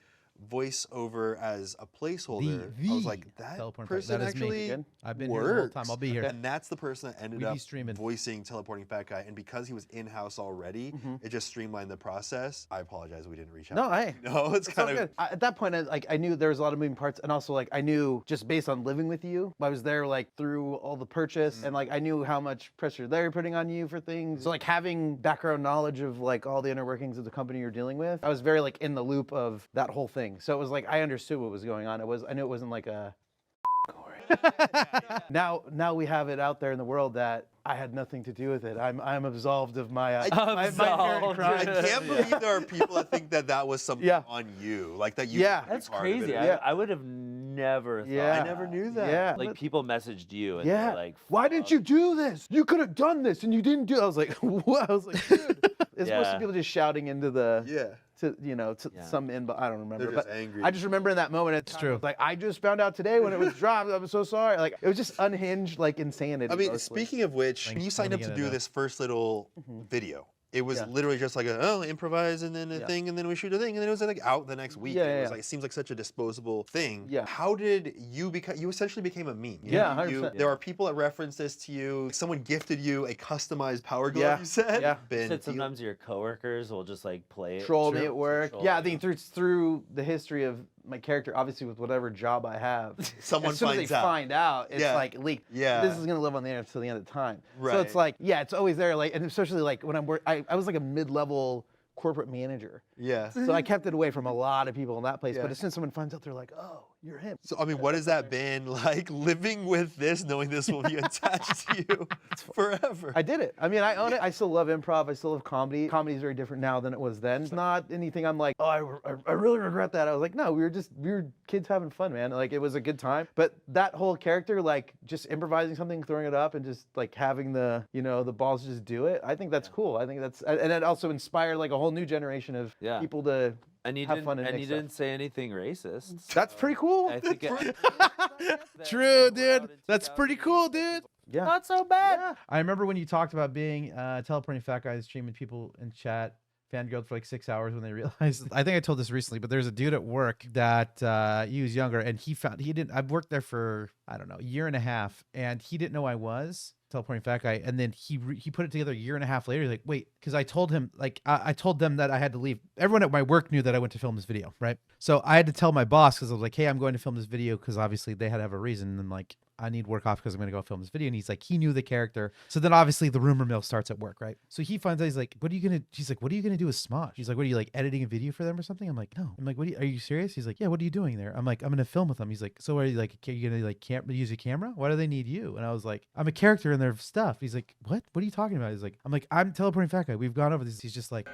voiceover as a placeholder, I was like, that teleporting fat- person that is me. actually Good. I've been here the whole works. time. I'll be here. And that's the person that ended We up be streaming. voicing teleporting fat guy. And because he was in-house already, it just streamlined the process. I apologize we didn't reach out. No, I. No, it's It's kind all of good. At that point, I knew there was a lot of moving parts, and also like I knew just based on living with you, I was there like through all the purchase, and like I knew how much pressure they're putting on you for things. So like having background knowledge of like all the inner workings of the company you're dealing with, I was very like in the loop of that whole thing. So it was like I understood what was going on. I knew it wasn't like a. Now we have it out there in the world that I had nothing to do with it. I'm absolved of my my inherent crime. I can't believe there are people that think that that was something on you, like that you. Yeah. That's part of it. crazy. Yeah. I would have never thought. Yeah. I never knew that. Yeah. Like people messaged you and Yeah. they're like, Why didn't you do this? You could have done this and you didn't do it. I was like, what? I was like, dude. It's mostly Yeah. people just shouting into the to Yeah. some inbox. I don't remember. They're just but angry. I just remember in that moment it's true. Like I just found out today when it was dropped. I'm so sorry. Like it was just unhinged, like insanity. I mean, mostly. speaking of which, Like, when you what signed are up you to gonna do do? this first little video, it was Yeah. literally just like improvise and then a thing and then we shoot a thing and then it was like out the next week. Yeah, And it was yeah. like it seems like such a disposable thing. Yeah. How did you become? You essentially became a meme. Yeah, You- 100%. There are people that reference this to you. Someone gifted you a customized power glove. Yeah, You said. yeah. Ben, you said do you- sometimes your coworkers will just like play it. troll me at work. Troll Yeah, I you. think through the history of my character, obviously with whatever job I have, Someone as soon as finds they out. find out, it's Yeah. like leaked. Yeah. This is gonna live on the internet till the end of time. So Right. it's like, yeah, it's always there. Like, and especially like when I was like a mid-level corporate manager. Yeah. So I kept it away from a lot of people in that place. Yeah. But as soon as someone finds out, they're like, oh, you're him. So I mean, what has that been like living with this, knowing this will be attached to you forever? I did it. I mean, I own it. I still love improv. I still love comedy. Comedy is very different now than it was then. It's not anything I'm like, oh, I really regret that. I was like, no, we were kids having fun, man. Like, it was a good time. But that whole character, like, just improvising something, throwing it up, and just, like, having the, the balls to just do it, I think that's cool. I think that's, and it also inspired, like, a whole new generation of people to And you have didn't, fun and and make you stuff. didn't say anything racist. That's pretty cool. I think True, dude. That's pretty cool, dude. Yeah. Not so bad. Yeah. I remember when you talked about being teleporting fat guys streaming people in chat fangirled for like 6 hours when they realized. I think I told this recently, but there's a dude at work that he was younger and he didn't. I've worked there for I don't know a year and a half, and he didn't know I was teleporting fat guy. And then he put it together a year and a half later. He's like, wait, because I told him I told them that I had to leave. Everyone at my work knew that I went to film this video, right? So I had to tell my boss because I was like, hey, I'm going to film this video because obviously they had to have a reason and like. I need work off because I'm going to go film this video. And he's like, he knew the character. So then obviously the rumor mill starts at work, right? So he finds out, he's like, she's like, what are you going to do with Smosh? He's like, what are you like editing a video for them or something? I'm like, no. I'm like, are you serious? He's like, yeah, what are you doing there? I'm like, I'm going to film with them. He's like, so are you like, are you going to like use a camera? Why do they need you? And I was like, I'm a character in their stuff. He's like, what are you talking about? He's like, I'm teleporting fat guy. We've gone over this. He's just like,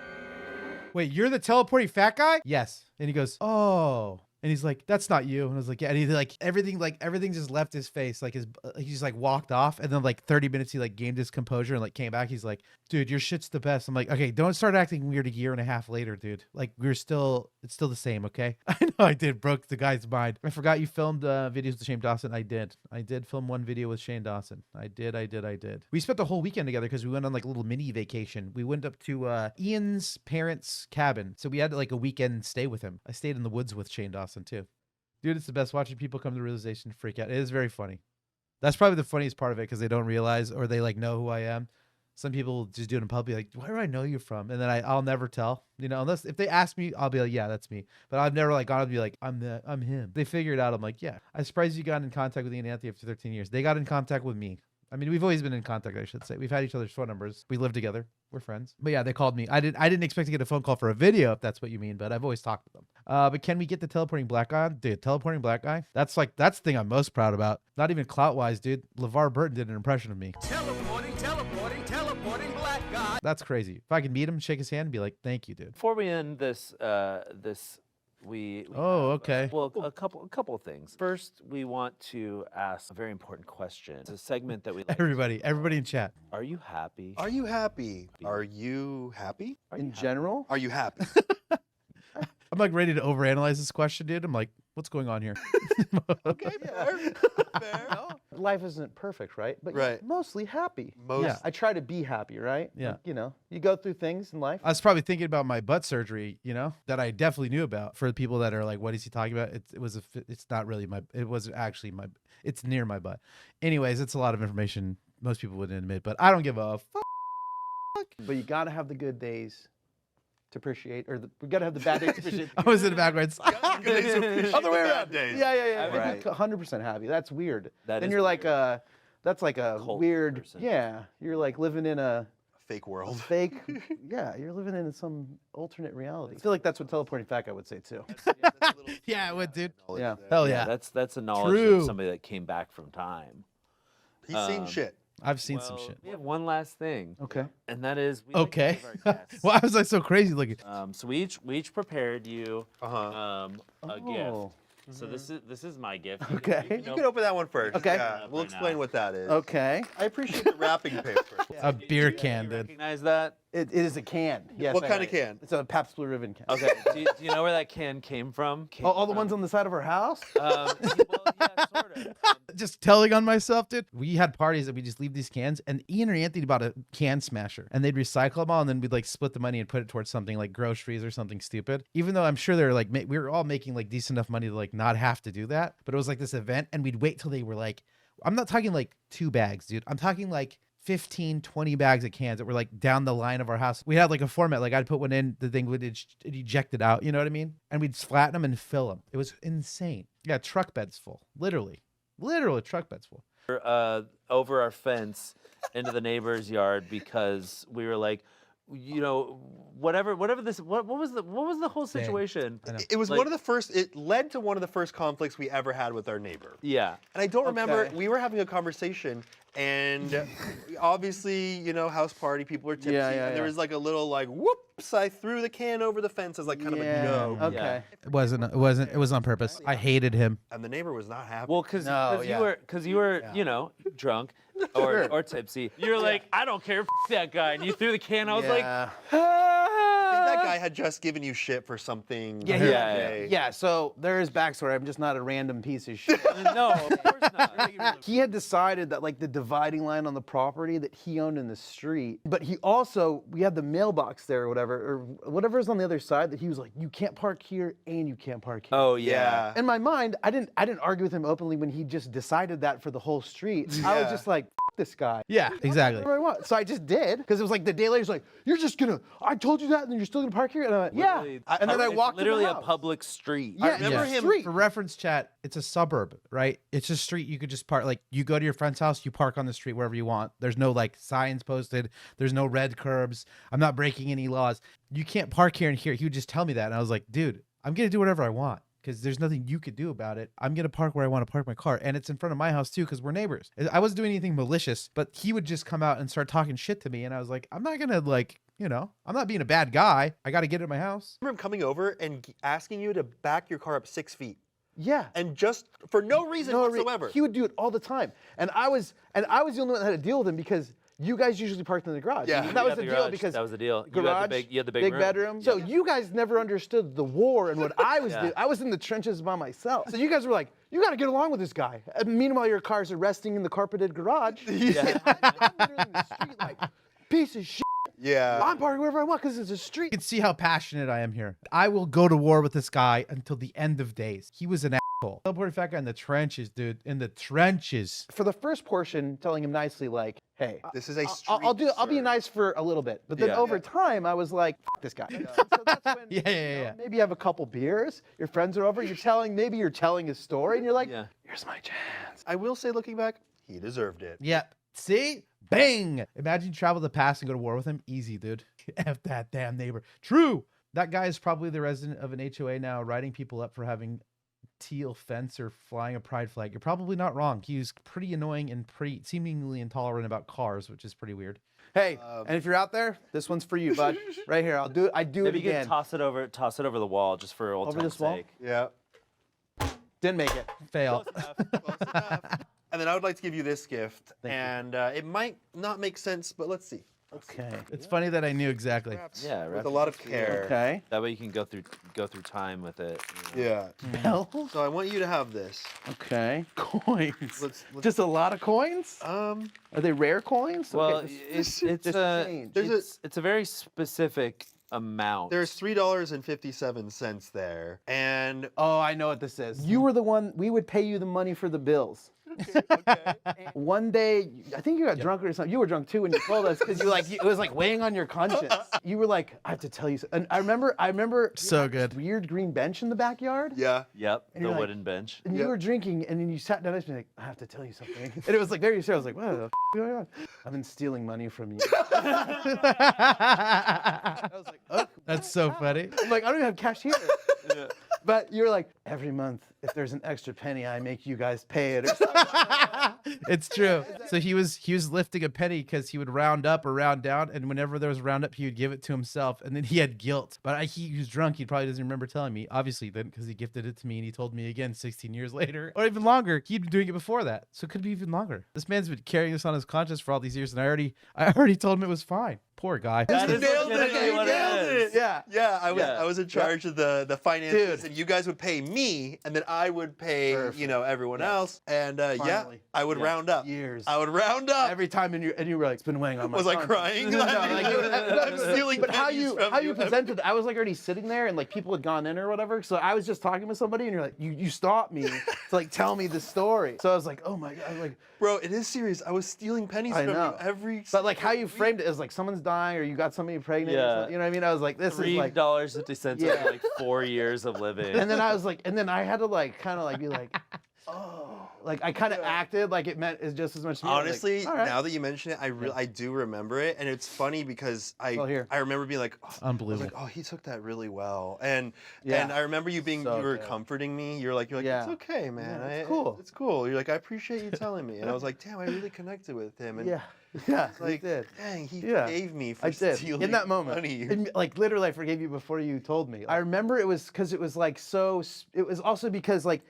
wait, you're the teleporting fat guy? Yes. And he goes, oh. And he's like, that's not you. And I was like, yeah. And he like everything just left his face. Like he just like walked off. And then like 30 minutes, he like gained his composure and like came back. He's like, dude, your shit's the best. I'm like, okay, don't start acting weird a year and a half later, dude. Like it's still the same. Okay. I know I did. Broke the guy's mind. I forgot you filmed videos with Shane Dawson. I did film one video with Shane Dawson. I did. We spent the whole weekend together because we went on like a little mini vacation. We went up to Ian's parents' cabin. So we had like a weekend stay with him. I stayed in the woods with Shane Dawson too. Dude, it's the best watching people come to realization, freak out. It is very funny. That's probably the funniest part of it because they don't realize or they like know who I am. Some people just do it in public, like, where do I know you from? And then I'll never tell, unless if they ask me, I'll be like, yeah, that's me. But I've never like gone and be like, I'm him. They figure it out. I'm like, yeah. I'm surprised you got in contact with Ian and Anthony after 13 years. They got in contact with me. I mean, we've always been in contact, I should say. We've had each other's phone numbers. We live together. We're friends. But yeah, they called me. I didn't expect to get a phone call for a video, if that's what you mean, but I've always talked to them. But can we get the teleporting black guy on? Dude, teleporting black guy? That's the thing I'm most proud about. Not even clout-wise, dude. LeVar Burton did an impression of me. Teleporting black guy. That's crazy. If I could meet him, shake his hand, and be like, thank you, dude. Before we end this, we Oh, have, okay. Well, a couple of things. First, we want to ask a very important question. It's a segment that we like. Everybody in chat. Are you happy? Are you happy? Are you happy? In general? Are you happy? I'm like ready to overanalyze this question, dude. I'm like, what's going on here? Okay, fair. Life isn't perfect, right? But Right. you're mostly happy. Yeah. I try to be happy, right? Yeah. Like, you go through things in life. I was probably thinking about my butt surgery, that I definitely knew about. For the people that are like, what is he talking about? It's not really it wasn't actually it's near my butt. Anyways, it's a lot of information most people wouldn't admit, but I don't give a fuck. But you got to have the good days to appreciate, we got to have the bad days to appreciate. I was in it backwards. Other way around. Days. Yeah. Right. 100% happy. That's weird. That then is you're like weird. that's like a Cult weird, person. yeah. You're like living in a Fake world. fake, yeah. You're living in some alternate reality. I feel like that's what teleporting fat guy would say too. Yeah, I would, dude. Yeah. Hell yeah. That's a knowledge True. of somebody that came back from time. He's seen shit. I've seen some Well, shit. We have one last thing. Okay. And that is we like to Okay. give our guests- Why was I so crazy looking? So we each prepared you a Oh. gift. So this is my gift. Okay. You can open that one first. Okay. Yeah, we'll Right explain now. what that is. Okay. I appreciate the wrapping paper. A beer Do can, you dude. recognize that? It is a can. Yes. What I kind know. of can? It's a Pabst Blue Ribbon can. Okay. do you know where that can came from? Oh, all the ones on the side of our house? Well, yeah, sort of. Just telling on myself, dude. We had parties that we just leave these cans, and Ian or Anthony bought a can smasher, and they'd recycle them all, and then we'd like split the money and put it towards something like groceries or something stupid. Even though I'm sure they're like, we were all making like decent enough money to like not have to do that, but it was like this event, and we'd wait till they were like, I'm not talking like 2 bags, dude. I'm talking like 15, 20 bags of cans that were like down the line of our house. We had like a format, like I'd put one in, the thing would eject it out, you know what I mean? And we'd flatten them and fill them. It was insane. Yeah, truck beds full, literally truck beds full. Over our fence into the neighbor's yard because we were like, whatever this what was the whole situation? It was Like- one of the first. It led to one of the first conflicts we ever had with our neighbor. Yeah. And I don't remember. Okay. We were having a conversation, and obviously, house party, people are tipsy, and there was like a little like whoops. I threw the can over the fence as like kind of a joke. Okay. It was on purpose. I hated him. And the neighbor was not happy. Well, because No, yeah. you were drunk or tipsy. You're like, I don't care, that guy, and you threw the can. I was like, Yeah. I think that guy had just given you shit for something. Yeah, so there is backstory. I'm just not a random piece of shit. no, of course not. He had decided that like the dividing line on the property that he owned in the street, but we had the mailbox there or whatever's on the other side that he was like, you can't park here and you can't park here. Oh yeah. In my mind, I didn't argue with him openly when he just decided that for the whole street. I was just like, F this guy. Yeah, exactly. Whatever I want. So I just did, because it was like the day later, he's like, I told you that, and then you're still gonna park here? And I went, yeah. Literally- And then I it's walked to the literally a house. public street. Yeah, remember it's a him- street. For reference, chat, it's a suburb, right? It's a street you could just park. Like you go to your friend's house, you park on the street wherever you want. There's no like signs posted. There's no red curbs. I'm not breaking any laws. You can't park here and here. He would just tell me that, and I was like, dude, I'm gonna do whatever I want because there's nothing you could do about it. I'm gonna park where I want to park my car, and it's in front of my house too because we're neighbors. I wasn't doing anything malicious, but he would just come out and start talking shit to me, and I was like, I'm not gonna I'm not being a bad guy. I got to get it in my house. I remember him coming over and asking you to back your car up 6 feet. Yeah. And just for no reason whatsoever. He would do it all the time. And I was the only one that had to deal with him because you guys usually parked in the garage. Yeah. And that You was got the the deal garage. because That was the deal. Garage, You had the big room. bedroom. So you guys never understood the war and what I was Yeah. doing. I was in the trenches by myself. So you guys were like, you got to get along with this guy. And meanwhile, your cars are resting in the carpeted garage. Yeah. I'm literally in the street like, piece of shit. Yeah. I'm parking wherever I want because it's a street. You can see how passionate I am here. I will go to war with this guy until the end of days. He was an asshole. Teleporting fat guy in the trenches, dude. In the trenches. For the first portion, telling him nicely, like, hey, This is a street. I'll be sir. nice for a little bit, but then Yeah. over time, I was like, F this guy. So that's when, Yeah. maybe you have a couple beers, your friends are over, you're telling his story, and you're like, Yeah. here's my chance. I will say, looking back, he deserved it. Yep. See? Bang! Imagine you travel the past and go to war with him. Easy, dude. F that damn neighbor. True. That guy is probably the resident of an HOA now, writing people up for having teal fence or flying a pride flag. You're probably not wrong. He's pretty annoying and pretty seemingly intolerant about cars, which is pretty weird. Hey, and if you're out there, this one's for you, bud. Right here. I do it Maybe you again. can toss it over the wall just for old Over time's this wall? sake. Yeah. Didn't make it. Fail. Close enough. And then I would like to give you this gift. Thank you. And it might not make sense, but let's see. Okay. It's funny that I knew exactly. Yeah, With a lot of care. Okay. That way you can go through time with it. Yeah. Bells? So I want you to have this. Okay. Coins. Let's Just a lot of coins? Are they rare coins? Well, Okay, it's just change. it's a very specific amount. There's $3.57 there, and Oh, I know what this is. You were the one, we would pay you the money for the bills. One day, I think you got drunk or something. You were drunk too when you told us because it was like weighing on your conscience. You were like, I have to tell you. And I remember. So you had this good. weird green bench in the backyard. yeah. Yep, And the you're like- wooden bench. And you were drinking, and then you sat down next to me like, I have to tell you something. And it was like very serious. I was like, what the f is going on? I've been stealing money from you. I was like, oh. That's so funny. I'm like, I don't even have cash here. But you're like, every month, if there's an extra penny, I make you guys pay it. Or something. It's true. So he was lifting a penny because he would round up or round down, and whenever there was a round up, he would give it to himself, and then he had guilt. But he was drunk. He probably doesn't remember telling me. Obviously, he didn't, because he gifted it to me, and he told me again 16 years later, or even longer. He'd been doing it before that, so it could be even longer. This man's been carrying this on his conscience for all these years, and I already told him it was fine. Poor guy. That is nailed it. legitimately You what nailed it is. Yeah. Yeah, I Yeah. was in charge of the finances, Dude. and you guys would pay me, and then I would pay Perfect. everyone else, and yeah, Finally. I would round up. Years. I would round up. Every time, and you were like, it's been weighing on my Was I conscience. crying? No, I'm stealing but how pennies you from how you. you presented, I was like already sitting there, and like people had gone in or whatever. So I was just talking with somebody, and you're like, you stopped me to like tell me the story. So I was like, oh my god, I was like, Bro, it is serious. I was stealing pennies I from know. you every. but like how single you week. framed it is like someone's dying or you got somebody pregnant. Or Yeah. something, you know what I mean? I was like, this is like. $3.50 Yeah. over like 4 years of living. And then I was like, and then I had to like kind of like be like, oh, like I kind of acted like it meant just as much to me. I was like, Honestly, all right. now that you mention it, I do remember it, and it's funny because Well, here. I remember being like, oh, I was Unbelievable. like, oh, he took that really well, and Yeah. I remember you being So you were good. comforting me. You're like, Yeah. it's okay, man. Yeah, it's cool. It's cool. You're like, I appreciate you telling me, and I was like, damn, I really connected with him, and Yeah, yeah, it's like, you did. dang, he Yeah. forgave me for I did stealing in that moment. money. And, like literally, I forgave you before you told me. I remember it was because it was like so. It was also because like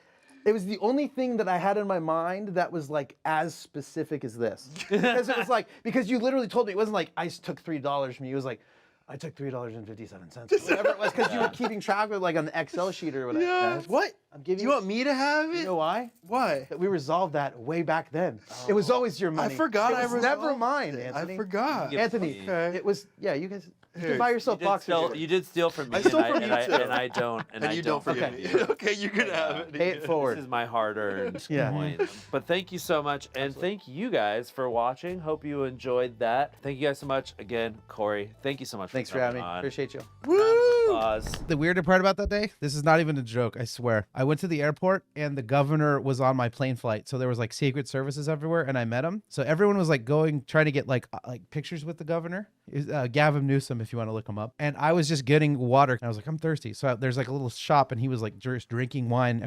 it was the only thing that I had in my mind that was like as specific as this. Because it was like because you literally told me it wasn't like I took $3 from you. It was like I took $3.57. Whatever it was, because you were keeping track of like on the Excel sheet or whatever. Yeah. What? I'm giving You want me to have it? You know why? Why? That we resolved that way back then. It was always your money. forgot I It was never resolved mine, it. Anthony. I forgot. Anthony, Okay. it was, yeah, you guys, you Here. can buy yourself boxers. You did steal from me, I stole from and you I, too. and I don't, and And I you don't forgive forgive me. you. Okay, you can have it. Pay it forward. This is my hard-earned Yeah. coin. But thank you so much, and thank you guys for watching. Hope you enjoyed that. Thank you guys so much. Again, Corey, thank you so much Thanks for for having coming me. on. Appreciate you. Applause. The weirder part about that day, this is not even a joke, I swear. I went to the airport and the governor was on my plane flight. So there was like Secret Services everywhere and I met him. So everyone was like trying to get like pictures with the governor. Gavin Newsom, if you want to look him up. And I was just getting water. And I was like, I'm thirsty. So there's like a little shop and he was like just drinking wine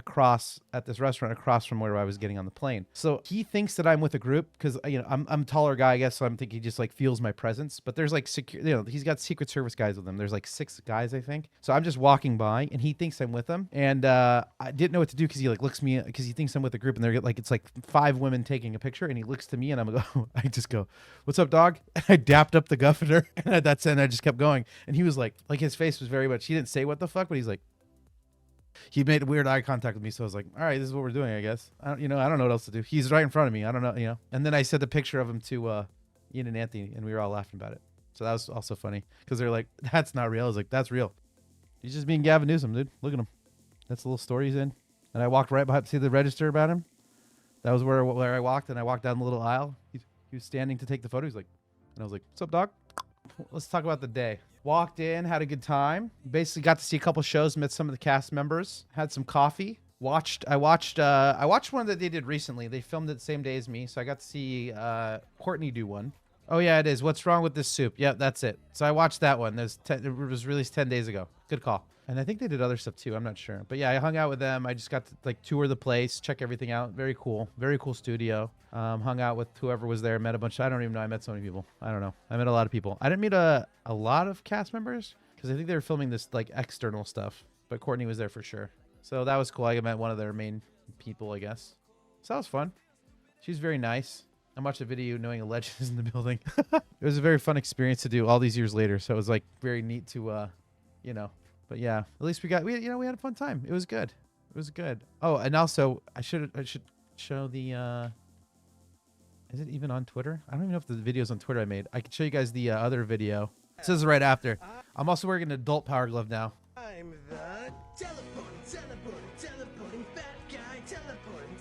at this restaurant across from where I was getting on the plane. So he thinks that I'm with a group because, I'm a taller guy, I guess. So I'm thinking he just like feels my presence. But there's like, he's got Secret Service guys with him. There's like 6 guys, I think. So I'm just walking by and he thinks I'm with him. And I didn't know what to do because he like looks me because he thinks I'm with a group and they're like, it's like 5 women taking a picture. And he looks to me and I just go, what's up, dog? And I dapped up the governor. And that's it. And I just kept going. And he was like his face was very much, he didn't say what the fuck, but he's like, he made weird eye contact with me. So I was like, all right, this is what we're doing, I guess. I don't know what else to do. He's right in front of me. I don't know, And then I sent a picture of him to Ian and Anthony and we were all laughing about it. So that was also funny because they're like, that's not real. I was like, that's real. He's just being Gavin Newsom, dude. Look at him. That's the little story he's in. And I walked right behind to see the register about him. That was where I walked, and I walked down the little aisle. He was standing to take the photo. He's like, and I was like, what's up, dog? Let's talk about the day. Walked in, had a good time. Basically got to see a couple shows, met some of the cast members, had some coffee, I watched one that they did recently. They filmed it the same day as me, so I got to see Courtney do one. Oh yeah, it is. What's wrong with this soup? Yep, that's it. So I watched that one. It was released 10 days ago. Good call. And I think they did other stuff too. I'm not sure. But yeah, I hung out with them. I just got to like tour the place, check everything out. Very cool. Very cool studio. Hung out with whoever was there. Met a bunch. I don't even know. I met so many people. I don't know. I met a lot of people. I didn't meet a lot of cast members because I think they were filming this like external stuff. But Courtney was there for sure. So that was cool. I met one of their main people, I guess. So that was fun. She's very nice. I watched a video knowing a legend is in the building. It was a very fun experience to do all these years later. So it was like very neat to, you know. But yeah, at least we had a fun time. It was good. It was good. Oh, and also I should show the. Is it even on Twitter? I don't even know if the video's on Twitter I made. I could show you guys the other video. This is right after. I'm also wearing an adult Power Glove now. I'm the teleporting fat guy. Teleporting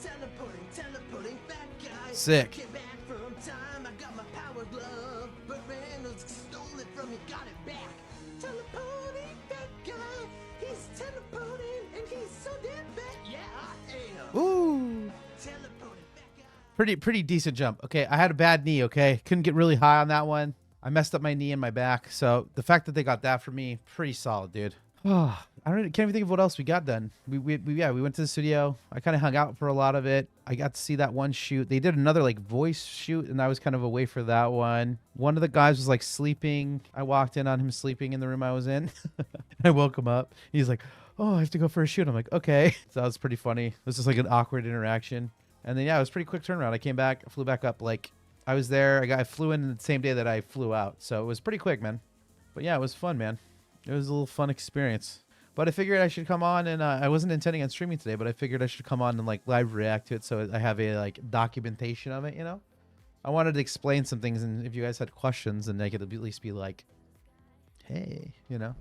fat guy. Sick. Get back from time. I got my power glove, but Reynolds stole it from me. Got it back. Teleporting fat guy. He's teleporting and he's so damn fat. Yeah, I am. Ooh. Teleporting fat guy. Pretty decent jump. Okay, I had a bad knee. Okay, couldn't get really high on that one. I messed up my knee and my back. So the fact that they got that for me, pretty solid, dude. Oh, can't even think of what else we got done. We went to the studio. I kind of hung out for a lot of it. I got to see that one shoot. They did another like voice shoot, and I was kind of away for that one. One of the guys was like sleeping. I walked in on him sleeping in the room I was in. I woke him up. He's like, "Oh, I have to go for a shoot." I'm like, "Okay." So that was pretty funny. It was just like an awkward interaction. And then yeah, it was a pretty quick turnaround. I came back, flew back up. Like I was there. I flew in the same day that I flew out. So it was pretty quick, man. But yeah, it was fun, man. It was a little fun experience. But I figured I should come on and I wasn't intending on streaming today, but I figured I should come on and like live react to it so I have a like documentation of it, you know? I wanted to explain some things, and if you guys had questions, then I could at least be like, hey, you know?